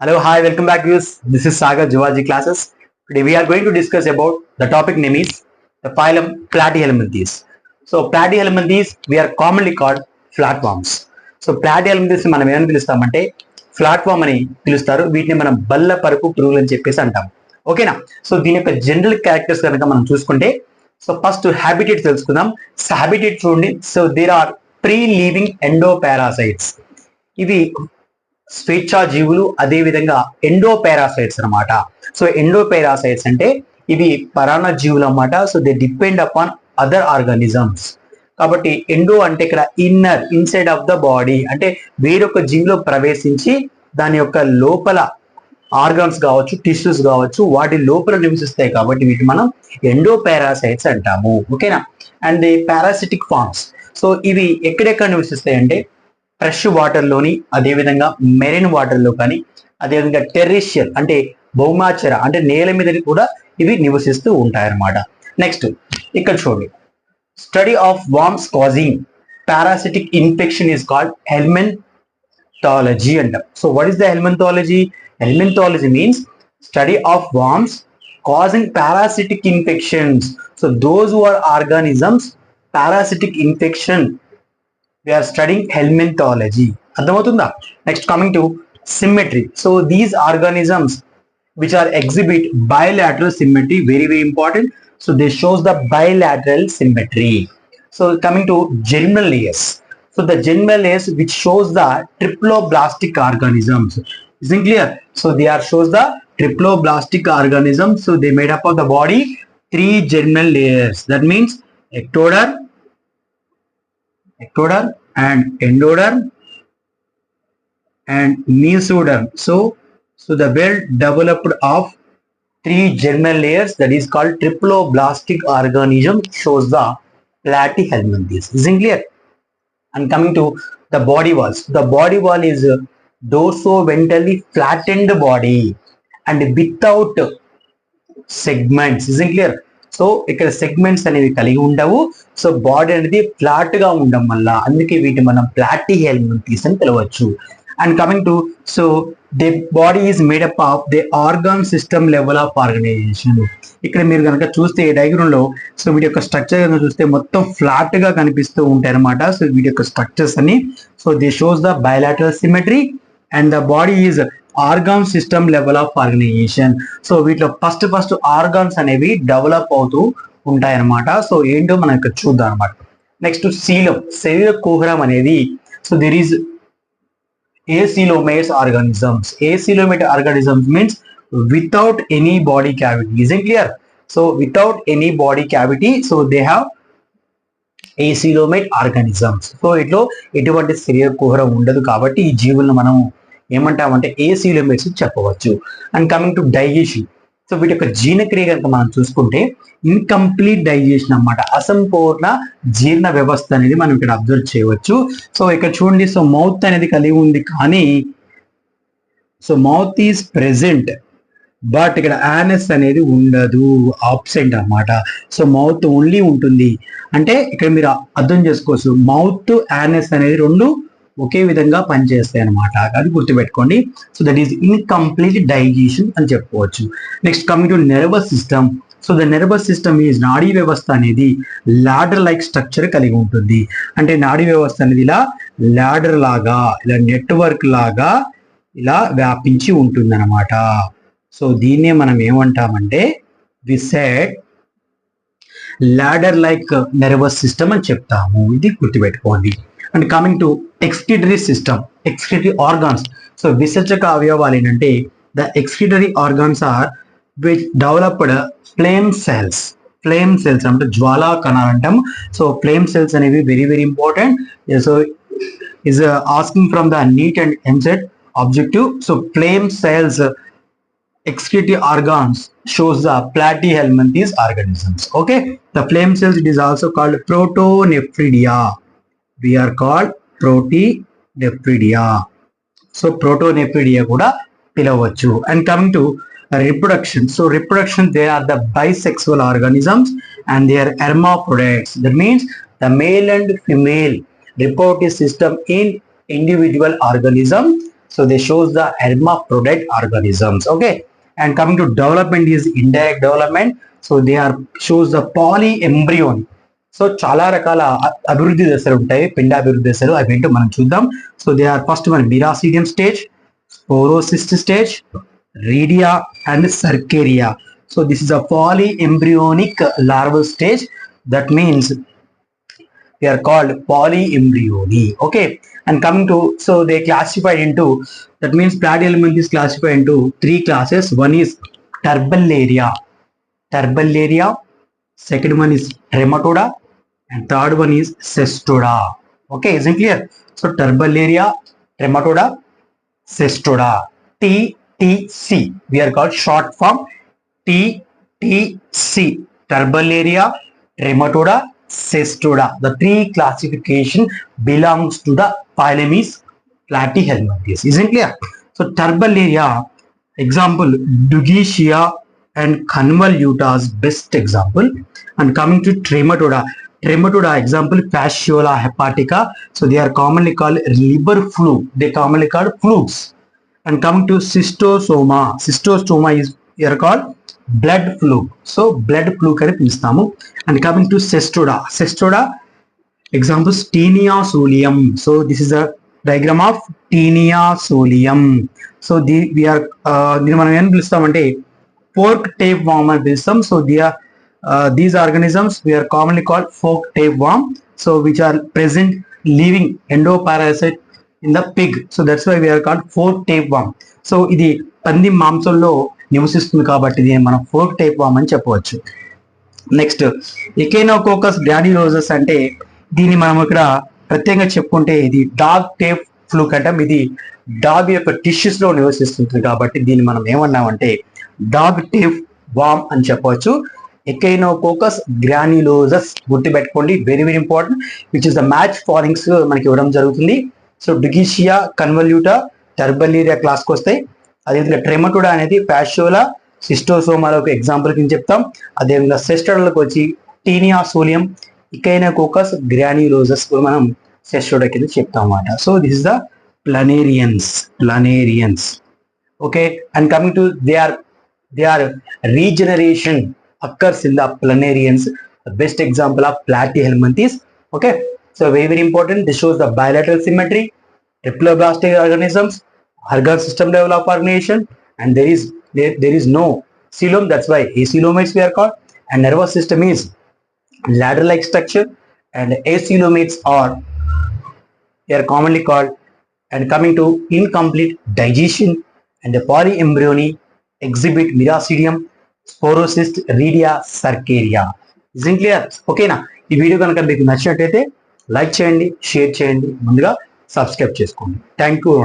Hello, hi, welcome back viewers. This is Sagar Zoology classes. Today we are going to discuss about the topic name is the phylum Platyhelminthes. So Platyhelminthes we are commonly called flatworms. So Platyhelminthes మనం ఏమని పిలుస్తామంటే ఫ్లాట్వామ్ అని పిలుస్తారు. వీటిని మనం బల్ల పరుపు పురుగులు అని చెప్పేసి అంటాం. ఓకేనా? సో దీని యొక్క జనరల్ క్యారెక్టర్స్ కనుక మనం చూసుకుంటే సో ఫస్ట్ హ్యాబిటేట్ తెలుసుకుందాం. సో హ్యాబిటేట్ చూడండి. So there are free living endoparasites. ఇవి స్వేచ్ఛా జీవులు, అదే విధంగా ఎండోపారాసైట్స్ అనమాట. సో ఎండోపారాసైట్స్ అంటే ఇవి పరాన్న జీవులు అన్నమాట. So they depend upon other organisms. కాబట్టి ఎండో అంటే ఇక్కడ inner, inside of the body, అంటే వేరొక జీవిలో ప్రవేశించి దాని యొక్క లోపల ఆర్గాన్స్ కావచ్చు, టిష్యూస్ కావచ్చు, వాటి లోపల నివసిస్తాయి కాబట్టి వీటి మనం ఎండోపారాసైట్స్ అంటాము. ఓకేనా? And the parasitic forms. So ఇవి ఎక్కడెక్కడ నివసిస్తాయి అంటే ఫ్రెష్ వాటర్ లోని, అదేవిధంగా మెరైన్ వాటర్ లో కానీ, అదేవిధంగా టెర్రిషియల్ అంటే భౌమాచర అంటే నేల మీద కూడా ఇవి నివసిస్తూ ఉంటాయి అన్నమాట. నెక్స్ట్ ఇక్కడ చూడండి, study of worms causing parasitic infection is called helminthology అంటాం. So what is the helminthology? Helminthology means study of worms causing parasitic infections. So those who are organisms parasitic infection, we are studying helminthology. అర్థమవుతుందా? Next coming to symmetry. So these organisms which are exhibit bilateral symmetry, very important. So this shows the bilateral symmetry. So coming to germinal layers. So the germinal layers which shows the triploblastic organisms. Isn't clear? So they are shows the triploblastic organisms. So they made up of the body 3 germinal layers. That means ectoderm and endoderm and mesoderm. So the well developed of 3 germinal layers, that is called triploblastic organism, shows the platyhelminthes. Isn't clear? And coming to the body walls. The body wall is dorsoventrally flattened body and without segments. Isn't clear? So ఇక్కడ segments అనేవి కలిగి ఉండవు. So body అనేది flat గా ఉండడం వల్ల అందుకే వీటి మనం ప్లాటీహెల్మింథీస్ అని పిలవచ్చు. And coming to so the body is made up of the organ system level of organization. ఇక్కడ మీరు కనుక చూస్తే డయాగ్రామ్ లో సో వీటి యొక్క స్ట్రక్చర్ కనుక చూస్తే మొత్తం ఫ్లాట్ గా కనిపిస్తూ ఉంటాయి అనమాట. సో వీటి యొక్క స్ట్రక్చర్స్ అని so the shows the bilateral symmetry and the body is organ system level of organization. So వీటిలో ఫస్ట్ ఆర్గాన్స్ అనేవి డెవలప్ అవుతూ ఉంటాయి అనమాట. సో ఏంటో మనం ఇక్కడ చూద్దాం అనమాట. నెక్స్ట్ సీలం, శరీర కుహరం అనేది so there is acoelomate organisms. Acoelomate organisms means without any body cavity. Isn't clear? So without any body cavity, so they have acoelomate organisms. So ఇట్లో ఎటువంటి శరీర కుహరం ఉండదు కాబట్టి ఈ జీవులను మనం ఏమంటామంటే acoelomates చెప్పవచ్చు. And coming to digestion. So వీటి యొక్క జీర్ణక్రియ కనుక మనం చూసుకుంటే ఇన్కంప్లీట్ డైజెషన్ అన్నమాట, అసంపూర్ణ జీర్ణ వ్యవస్థ అనేది మనం ఇక్కడ అబ్జర్వ్ చేయవచ్చు. సో ఇక్కడ చూడండి, సో మౌత్ అనేది కలిగి ఉంది కానీ so mouth is present but ఇక్కడ యానస్ అనేది ఉండదు, ఆబ్సెంట్ అన్నమాట. సో మౌత్ ఓన్లీ ఉంటుంది అంటే ఇక్కడ మీరు అర్థం చేసుకోవచ్చు, మౌత్ యానస్ అనేది రెండు ఒకే విధంగా పనిచేస్తాయి అనమాట. అది గుర్తుపెట్టుకోండి. So that is incomplete digestion అని చెప్పుకోవచ్చు. Next coming to nervous system. So the nervous system is నాడీ వ్యవస్థ అనేది లాడర్ లైక్ స్ట్రక్చర్ కలిగి ఉంటుంది. అంటే నాడీ వ్యవస్థ అనేది ఇలా లాడర్ లాగా, ఇలా నెట్వర్క్ లాగా ఇలా వ్యాపించి ఉంటుంది అనమాట. సో దీన్నే మనం ఏమంటామంటే we said ladder like nervous system అని చెప్తాము. ఇది గుర్తుపెట్టుకోండి. And coming to excretory system, excretory organs. So విసర్జక అవయవాలు ఏంటంటే the excretory organs are which developed flame cells. Flame cells అంటే జ్వాలా కణాలు అంటాం. సో ఫ్లేమ్ సెల్స్ అనేవి very important. So is asking from the NEET and EAMCET objective. So flame cells excretory organs shows the platyhelminthes organisms. Okay, the flame cells, it is also called protonephridia. We are called protonephridia. So protonephridia kuda pilavachu. And coming to reproduction. So reproduction, they are the bisexual organisms and they are hermaphrodites. That means the male and female reproductive system in individual organism So they shows the hermaphrodite organisms. Okay, and coming to development is indirect development. So they are shows the polyembryony. So చాలా రకాల అభివృద్ధి దశలు ఉంటాయి, పిండాభివృద్ధి దశలు. అవి ఏంటో మనం చూద్దాం. సో దే ఆర్ ఫస్ట్ మన miracidium stage, sporocyst stage, redia and cercaria. So this is a polyembryonic larval stage. That means they are called polyembryony. Okay, and coming to, so they classified into, that means platyhelminth is classified into three classes. One is Turbellaria, second one is Trematoda, and third one is Cestoda. Okay, isn't clear? So Turbellaria, Trematoda, Cestoda, TTC, we are called short form TTC, Turbellaria, Trematoda, Cestoda. The three classification belongs to the phylum is Platyhelminthes. Isn't clear? So Turbellaria, example Dugitia and Convoluta is best example. And coming to Trematoda, example Fasciola hepatica. So they are commonly called liver fluke. They commonly called flukes. And coming to Schistosoma is here called blood fluke. So blood fluke అని పిలుస్తాము. And coming to Cestoda, examples Taenia solium. So this is a diagram of Taenia solium. So we are దీన్ని మనం ఏం పిలుస్తామంటే fork tape worm అని పిలుస్తాం. So these organisms we are commonly called fork tape worm. So which are present living endoparasite in the pig. So that's why we are called fork tape worm. So ఇది పంది మాంసంలో నివసిస్తుంది కాబట్టి దీన్ని మనం fork type వామ్ అని చెప్పవచ్చు. Next ఎకెనోకోకస్ గ్రాన్యులోసస్ అంటే దీన్ని మనం ఇక్కడ ప్రత్యేకంగా చెప్పుకుంటే ఇది డాగ్ టేప్ ఫ్లూక్ అంటాం. ఇది డాగ్ యొక్క టిష్యూస్ లో నివసిస్తుంది కాబట్టి దీన్ని మనం ఏమన్నామంటే డాగ్ టేప్ వామ్ అని చెప్పవచ్చు. ఎకెనోకోకస్ గ్రాన్యులోసస్ గుర్తుపెట్టుకోండి, very very important, which is the match followings మనకి ఇవ్వడం జరుగుతుంది. సో డుగిషియా, కన్వల్యూటా, టర్బెల్లేరియా క్లాస్కి వస్తాయి. అదేవిధంగా ట్రెమటోడా అనేది ఫ్యాషియోలా, సిస్టోసోమాలో ఒక ఎగ్జాంపుల్ కింద చెప్తాం. అదేవిధంగా సెస్టోడాలకు వచ్చి టీనియా సోలియం, ఎకెనోకోకస్ గ్రాన్యులోసస్ మనం సెస్టోడా కింద చెప్తాం అన్నమాట. So this is the planarians. Okay, and coming to they are regeneration occurs in the planarians. The best example of Platyhelminthes. Okay, so very very important. This shows the bilateral symmetry, triploblastic organisms, organ system level of organization, and there is no coelom. That's why acoelomates we are called. And nervous system is ladder like structure, and acoelomates they are commonly called. And coming to incomplete digestion, and the polyembryony exhibit miracidium, sporocyst, redia, cercaria. Is in clear? ఓకేనా? ఈ video కనుక మీకు నచ్చినట్టయితే like చేయండి, share చేయండి, ముందుగా subscribe చేసుకోండి. Thank you.